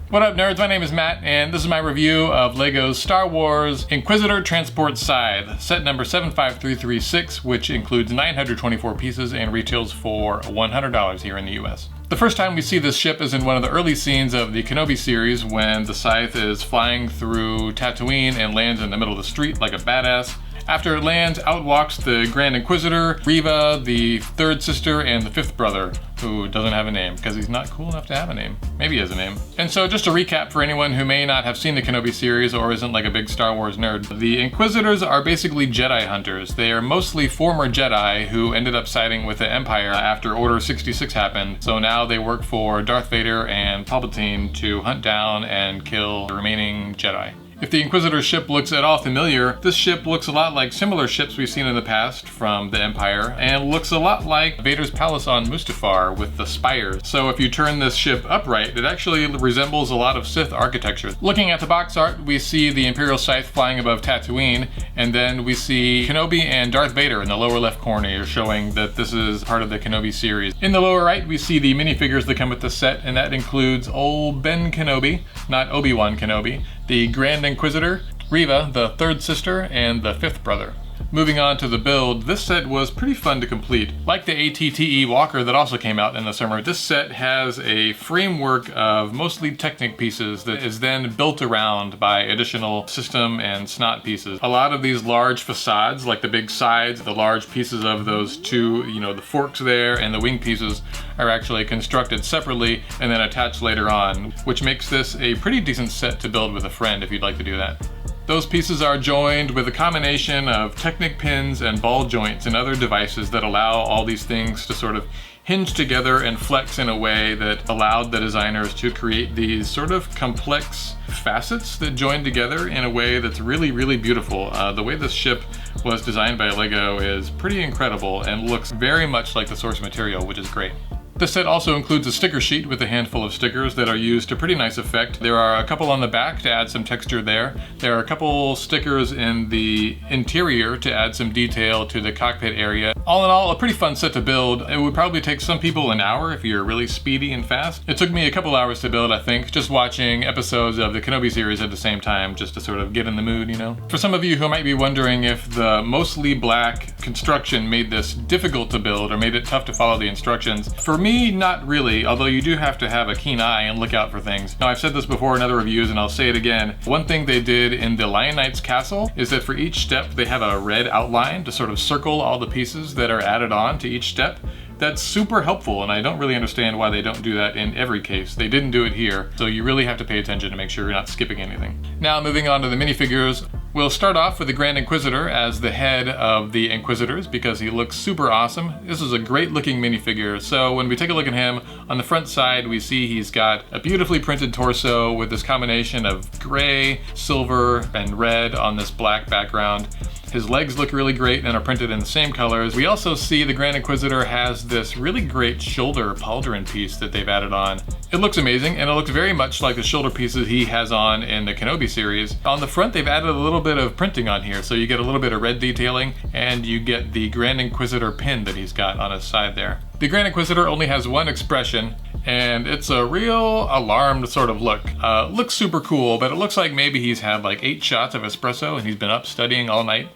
What up, nerds? My name is Matt, and this is my review of LEGO's Star Wars Inquisitor Transport Scythe, set number 75336, which includes 924 pieces and retails for $100 here in the US. The first time we see this ship is in one of the early scenes of the Kenobi series when the Scythe is flying through Tatooine and lands in the middle of the street like a badass. After it lands, out walks the Grand Inquisitor, Reva, the third sister, and the fifth brother, who doesn't have a name, because he's not cool enough to have a name. Maybe he has a name. And so just to recap for anyone who may not have seen the Kenobi series or isn't like a big Star Wars nerd, the Inquisitors are basically Jedi hunters. They are mostly former Jedi who ended up siding with the Empire after Order 66 happened, so now they work for Darth Vader and Palpatine to hunt down and kill the remaining Jedi. If the Inquisitor ship looks at all familiar, this ship looks a lot like similar ships we've seen in the past from the Empire, and looks a lot like Vader's palace on Mustafar with the spires. So if you turn this ship upright, it actually resembles a lot of Sith architecture. Looking at the box art, we see the Imperial Scythe flying above Tatooine, and then we see Kenobi and Darth Vader in the lower left corner, showing that this is part of the Kenobi series. In the lower right, we see the minifigures that come with the set, and that includes old Ben Kenobi, not Obi-Wan Kenobi, the Grand Inquisitor, Reva, the third sister, and the fifth brother. Moving on to the build, this set was pretty fun to complete. Like the ATTE Walker that also came out in the summer, this set has a framework of mostly Technic pieces that is then built around by additional system and snot pieces. A lot of these large facades, like the big sides, the large pieces of those two, the forks there and the wing pieces, are actually constructed separately and then attached later on, which makes this a pretty decent set to build with a friend if you'd like to do that. Those pieces are joined with a combination of Technic pins and ball joints and other devices that allow all these things to sort of hinge together and flex in a way that allowed the designers to create these sort of complex facets that join together in a way that's really, really beautiful. The way this ship was designed by LEGO is pretty incredible and looks very much like the source material, which is great. This set also includes a sticker sheet with a handful of stickers that are used to pretty nice effect. There are a couple on the back to add some texture there. There are a couple stickers in the interior to add some detail to the cockpit area. All in all, a pretty fun set to build. It would probably take some people an hour if you're really speedy and fast. It took me a couple hours to build, I think, just watching episodes of the Kenobi series at the same time, just to sort of get in the mood, For some of you who might be wondering if the mostly black construction made this difficult to build or made it tough to follow the instructions, for me, not really, although you do have to have a keen eye and look out for things. Now, I've said this before in other reviews and I'll say it again. One thing they did in the Lion Knight's castle is that for each step they have a red outline to sort of circle all the pieces that are added on to each step. That's super helpful, and I don't really understand why they don't do that in every case. They didn't do it here, so you really have to pay attention to make sure you're not skipping anything. Now, moving on to the minifigures. We'll start off with the Grand Inquisitor as the head of the Inquisitors because he looks super awesome. This is a great looking minifigure. So when we take a look at him, on the front side we see he's got a beautifully printed torso with this combination of gray, silver, and red on this black background. His legs look really great and are printed in the same colors. We also see the Grand Inquisitor has this really great shoulder pauldron piece that they've added on. It looks amazing, and it looks very much like the shoulder pieces he has on in the Kenobi series. On the front, they've added a little bit of printing on here, so you get a little bit of red detailing, and you get the Grand Inquisitor pin that he's got on his side there. The Grand Inquisitor only has one expression, and it's a real alarmed sort of look. Looks super cool, but it looks like maybe he's had like 8 shots of espresso and he's been up studying all night.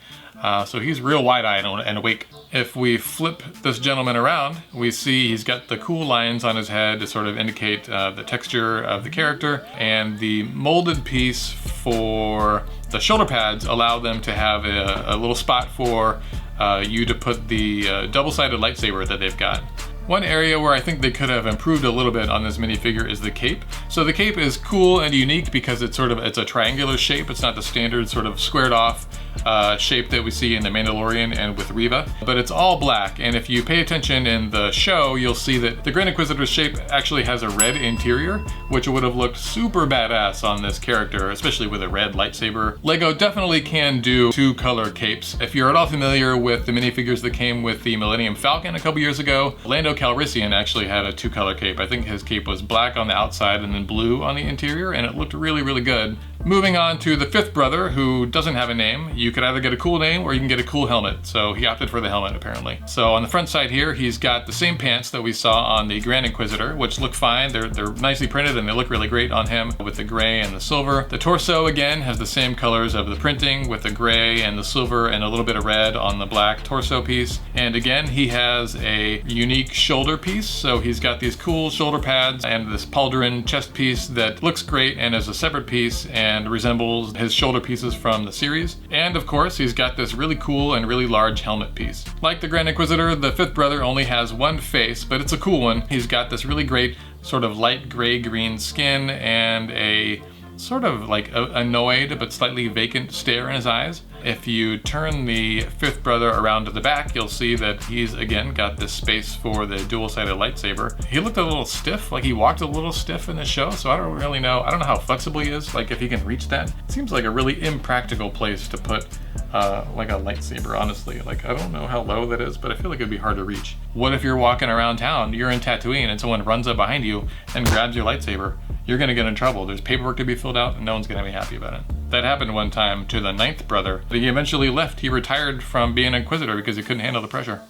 So he's real wide-eyed and awake. If we flip this gentleman around, we see he's got the cool lines on his head to sort of indicate the texture of the character, and the molded piece for the shoulder pads allow them to have a little spot for you to put the double-sided lightsaber that they've got. One area where I think they could have improved a little bit on this minifigure is the cape. So the cape is cool and unique because it's a triangular shape. It's not the standard sort of squared off shape that we see in The Mandalorian and with Reva, but it's all black. And if you pay attention in the show, you'll see that the Grand Inquisitor's shape actually has a red interior, which would have looked super badass on this character, especially with a red lightsaber. LEGO definitely can do 2-color capes. If you're at all familiar with the minifigures that came with the Millennium Falcon a couple years ago, Lando Calrissian actually had a 2-color cape. I think his cape was black on the outside and then blue on the interior, and it looked really, really good. Moving on to the fifth brother, who doesn't have a name. You could either get a cool name or you can get a cool helmet. So he opted for the helmet, apparently. So on the front side here, he's got the same pants that we saw on the Grand Inquisitor, which look fine. They're nicely printed and they look really great on him with the gray and the silver. The torso, again, has the same colors of the printing with the gray and the silver and a little bit of red on the black torso piece. And again, he has a unique shoulder piece. So he's got these cool shoulder pads and this pauldron chest piece that looks great and is a separate piece and resembles his shoulder pieces from the series. And of course, he's got this really cool and really large helmet piece. Like the Grand Inquisitor, the fifth brother only has one face, but it's a cool one. He's got this really great sort of light gray-green skin and a sort of like annoyed but slightly vacant stare in his eyes. If you turn the fifth brother around to the back, you'll see that he's again got this space for the dual-sided lightsaber. He looked a little stiff, like he walked a little stiff in the show, so I don't really know. I don't know how flexible he is, like if he can reach that. It seems like a really impractical place to put like a lightsaber, honestly. Like, I don't know how low that is, but I feel like it'd be hard to reach. What if you're walking around town, you're in Tatooine, and someone runs up behind you and grabs your lightsaber? You're gonna get in trouble. There's paperwork to be filled out and no one's gonna be happy about it. That happened one time to the ninth brother. He eventually left. He retired from being an Inquisitor because he couldn't handle the pressure.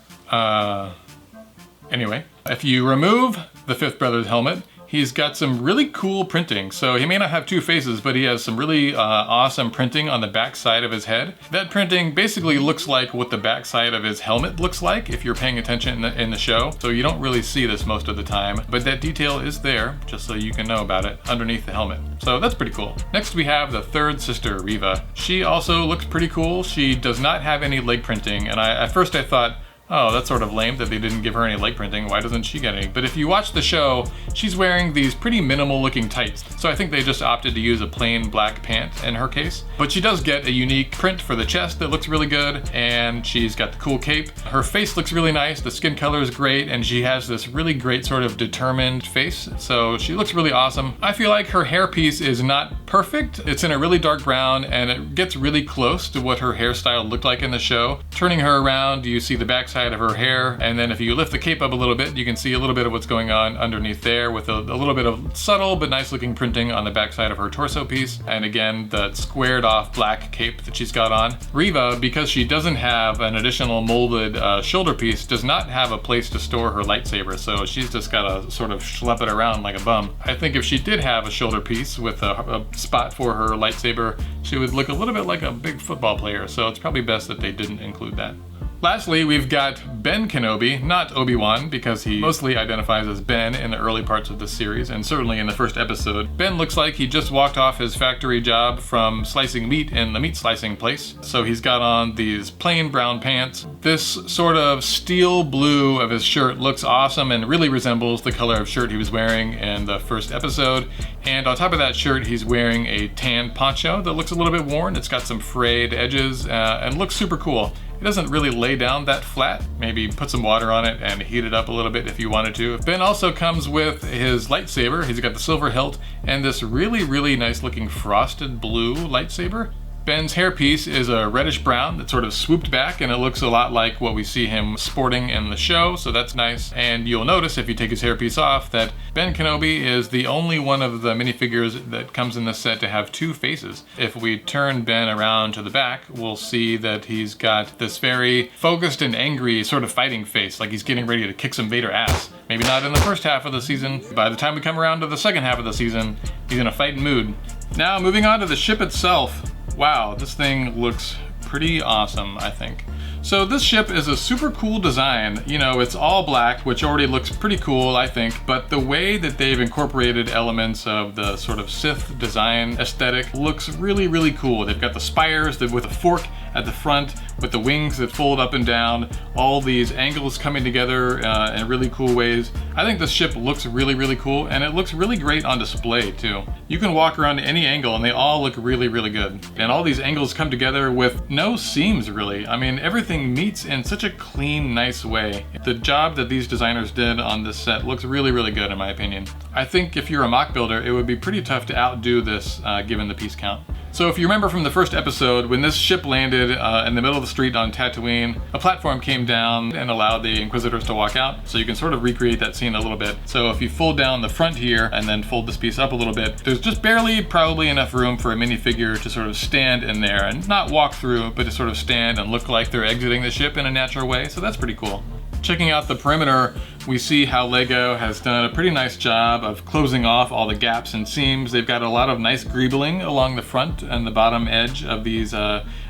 Anyway, if you remove the fifth brother's helmet, he's got some really cool printing. So he may not have two faces, but he has some really awesome printing on the back side of his head. That printing basically looks like what the back side of his helmet looks like if you're paying attention in the show. So you don't really see this most of the time, but that detail is there just so you can know about it underneath the helmet. So that's pretty cool. Next we have the third sister, Reva. She also looks pretty cool. She does not have any leg printing, and at first I thought, oh, that's sort of lame that they didn't give her any leg printing. Why doesn't she get any? But if you watch the show, she's wearing these pretty minimal looking tights. So I think they just opted to use a plain black pant in her case. But she does get a unique print for the chest that looks really good. And she's got the cool cape. Her face looks really nice. The skin color is great. And she has this really great sort of determined face. So she looks really awesome. I feel like her hair piece is not perfect. It's in a really dark brown and it gets really close to what her hairstyle looked like in the show. Turning her around, you see the backside of her hair, and then if you lift the cape up a little bit, you can see a little bit of what's going on underneath there with a little bit of subtle but nice looking printing on the backside of her torso piece, and again the squared off black cape that she's got on. Reva, because she doesn't have an additional molded shoulder piece, does not have a place to store her lightsaber, so she's just got to sort of schlep it around like a bum. I think if she did have a shoulder piece with a spot for her lightsaber, she would look a little bit like a big football player, so it's probably best that they didn't include that. Lastly, we've got Ben Kenobi, not Obi-Wan, because he mostly identifies as Ben in the early parts of the series, and certainly in the first episode. Ben looks like he just walked off his factory job from slicing meat in the meat slicing place. So he's got on these plain brown pants. This sort of steel blue of his shirt looks awesome and really resembles the color of shirt he was wearing in the first episode. And on top of that shirt, he's wearing a tan poncho that looks a little bit worn. It's got some frayed edges and looks super cool. It doesn't really lay down that flat. Maybe put some water on it and heat it up a little bit if you wanted to. Ben also comes with his lightsaber. He's got the silver hilt and this really, really nice looking frosted blue lightsaber. Ben's hairpiece is a reddish brown that's sort of swooped back, and it looks a lot like what we see him sporting in the show, so that's nice. And you'll notice if you take his hairpiece off that Ben Kenobi is the only one of the minifigures that comes in this set to have two faces. If we turn Ben around to the back, we'll see that he's got this very focused and angry sort of fighting face, like he's getting ready to kick some Vader ass. Maybe not in the first half of the season. By the time we come around to the second half of the season, he's in a fighting mood. Now, moving on to the ship itself. Wow, this thing looks pretty awesome, I think. So this ship is a super cool design. You know, it's all black, which already looks pretty cool, I think, but the way that they've incorporated elements of the sort of Sith design aesthetic looks really, really cool. They've got the spires with a fork at the front, with the wings that fold up and down, all these angles coming together in really cool ways. I think this ship looks really, really cool, and it looks really great on display too. You can walk around to any angle and they all look really, really good. And all these angles come together with no seams, really. I mean, everything meets in such a clean, nice way. The job that these designers did on this set looks really, really good in my opinion. I think if you're a mock builder, it would be pretty tough to outdo this given the piece count. So if you remember from the first episode, when this ship landed in the middle of the street on Tatooine, a platform came down and allowed the Inquisitors to walk out. So you can sort of recreate that scene a little bit. So if you fold down the front here and then fold this piece up a little bit, there's just barely probably enough room for a minifigure to sort of stand in there and not walk through, but to sort of stand and look like they're exiting the ship in a natural way. So that's pretty cool. Checking out the perimeter, we see how LEGO has done a pretty nice job of closing off all the gaps and seams. They've got a lot of nice greebling along the front and the bottom edge of these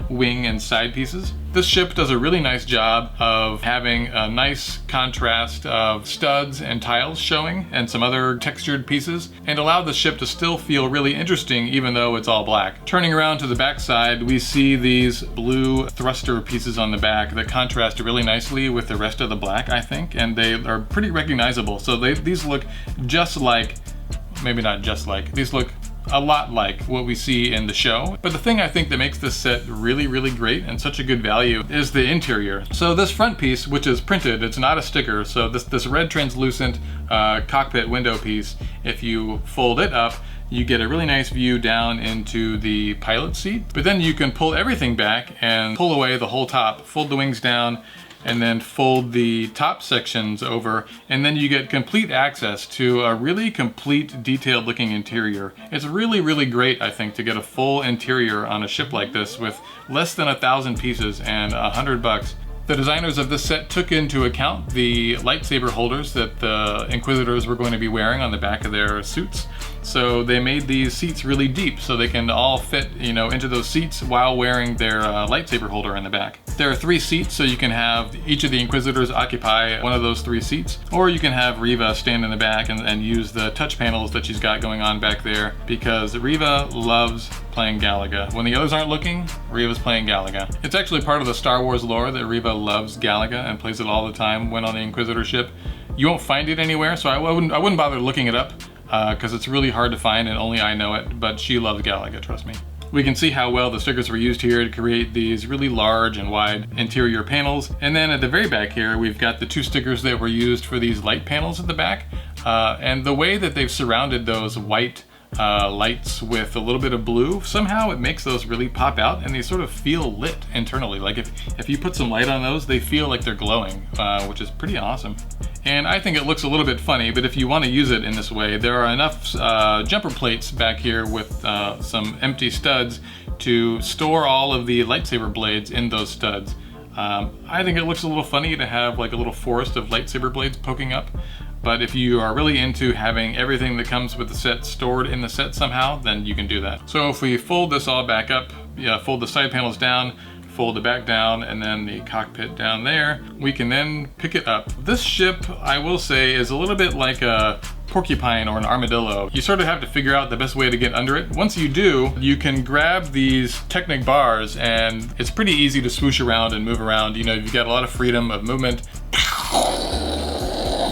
wing and side pieces. This ship does a really nice job of having a nice contrast of studs and tiles showing and some other textured pieces, and allow the ship to still feel really interesting even though it's all black. Turning around to the back side, we see these blue thruster pieces on the back that contrast really nicely with the rest of the black, I think, and they are pretty recognizable. So these look just like, maybe not just like, these look a lot like what we see in the show. But the thing I think that makes this set really, really great and such a good value is the interior. So this front piece, which is printed, it's not a sticker, so this red translucent cockpit window piece, if you fold it up, you get a really nice view down into the pilot seat. But then you can pull everything back and pull away the whole top, fold the wings down, and then fold the top sections over, and then you get complete access to a really complete, detailed looking interior. It's really, really great, I think, to get a full interior on a ship like this with less than 1,000 pieces and $100. The designers of this set took into account the lightsaber holders that the Inquisitors were going to be wearing on the back of their suits. So they made these seats really deep so they can all fit, you know, into those seats while wearing their lightsaber holder in the back. There are 3 seats, so you can have each of the Inquisitors occupy one of those 3 seats, or you can have Reva stand in the back and use the touch panels that she's got going on back there, because Reva loves playing Galaga. When the others aren't looking, Reva's playing Galaga. It's actually part of the Star Wars lore that Reva loves Galaga and plays it all the time when on the Inquisitor ship. You won't find it anywhere, so I wouldn't bother looking it up, because it's really hard to find and only I know it, but she loves Galaga, trust me. We can see how well the stickers were used here to create these really large and wide interior panels. And then at the very back here, we've got the 2 stickers that were used for these light panels at the back. And the way that they've surrounded those white lights with a little bit of blue, somehow it makes those really pop out and they sort of feel lit internally. Like if you put some light on those, they feel like they're glowing, which is pretty awesome. And I think it looks a little bit funny, but if you want to use it in this way, there are enough jumper plates back here with some empty studs to store all of the lightsaber blades in those studs. I think it looks a little funny to have like a little forest of lightsaber blades poking up, but if you are really into having everything that comes with the set stored in the set somehow, then you can do that. So if we fold this all back up, fold the side panels down, fold the back down, and then the cockpit down there, we can then pick it up. This ship, I will say, is a little bit like a porcupine or an armadillo. You sort of have to figure out the best way to get under it. Once you do, you can grab these Technic bars and it's pretty easy to swoosh around and move around. You know, you've got a lot of freedom of movement.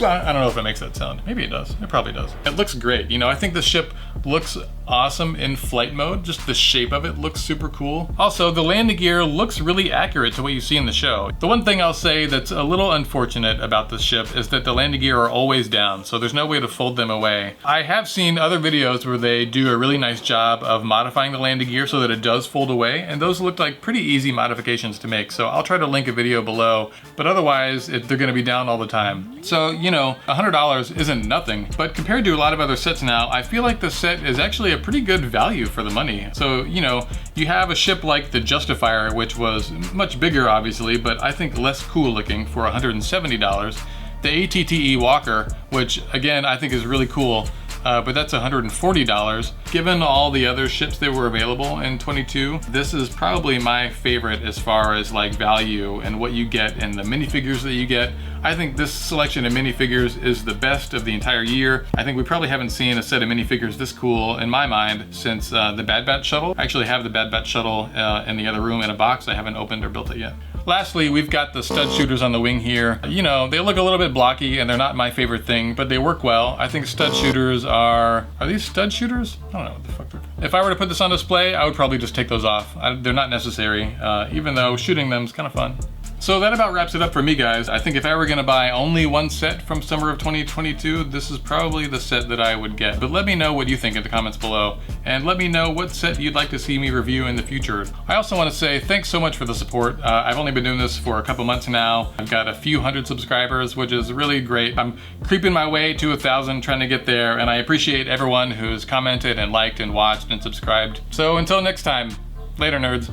I don't know if it makes that sound. Maybe it does. It probably does. It looks great. You know, I think the ship looks awesome in flight mode. Just the shape of it looks super cool. Also, the landing gear looks really accurate to what you see in the show. The one thing I'll say that's a little unfortunate about this ship is that the landing gear are always down, so there's no way to fold them away. I have seen other videos where they do a really nice job of modifying the landing gear so that it does fold away, and those look like pretty easy modifications to make, so I'll try to link a video below, but otherwise they're gonna be down all the time. So, you know, $100 isn't nothing, but compared to a lot of other sets now, I feel like this set is actually a pretty good value for the money. So, you know, you have a ship like the Justifier, which was much bigger obviously, but I think less cool looking, for $170. The ATTE Walker, which again I think is really cool, but that's $140. Given all the other ships that were available in 22, this is probably my favorite as far as like value and what you get and the minifigures that you get. I think this selection of minifigures is the best of the entire year. I think we probably haven't seen a set of minifigures this cool, in my mind, since the Bad Batch shuttle. I actually have the Bad Batch shuttle in the other room in a box. I haven't opened or built it yet. Lastly, we've got the stud shooters on the wing here. You know, they look a little bit blocky and they're not my favorite thing, but they work well. I think stud shooters are these stud shooters? I don't know what the fuck they're called. If I were to put this on display, I would probably just take those off. They're not necessary, even though shooting them is kind of fun. So that about wraps it up for me, guys. I think if I were gonna buy only one set from summer of 2022, this is probably the set that I would get. But let me know what you think in the comments below, and let me know what set you'd like to see me review in the future. I also want to say thanks so much for the support. I've only been doing this for a couple months now. I've got a few hundred subscribers, which is really great. I'm creeping my way to 1,000, trying to get there, and I appreciate everyone who's commented and liked and watched and subscribed. So until next time, later nerds.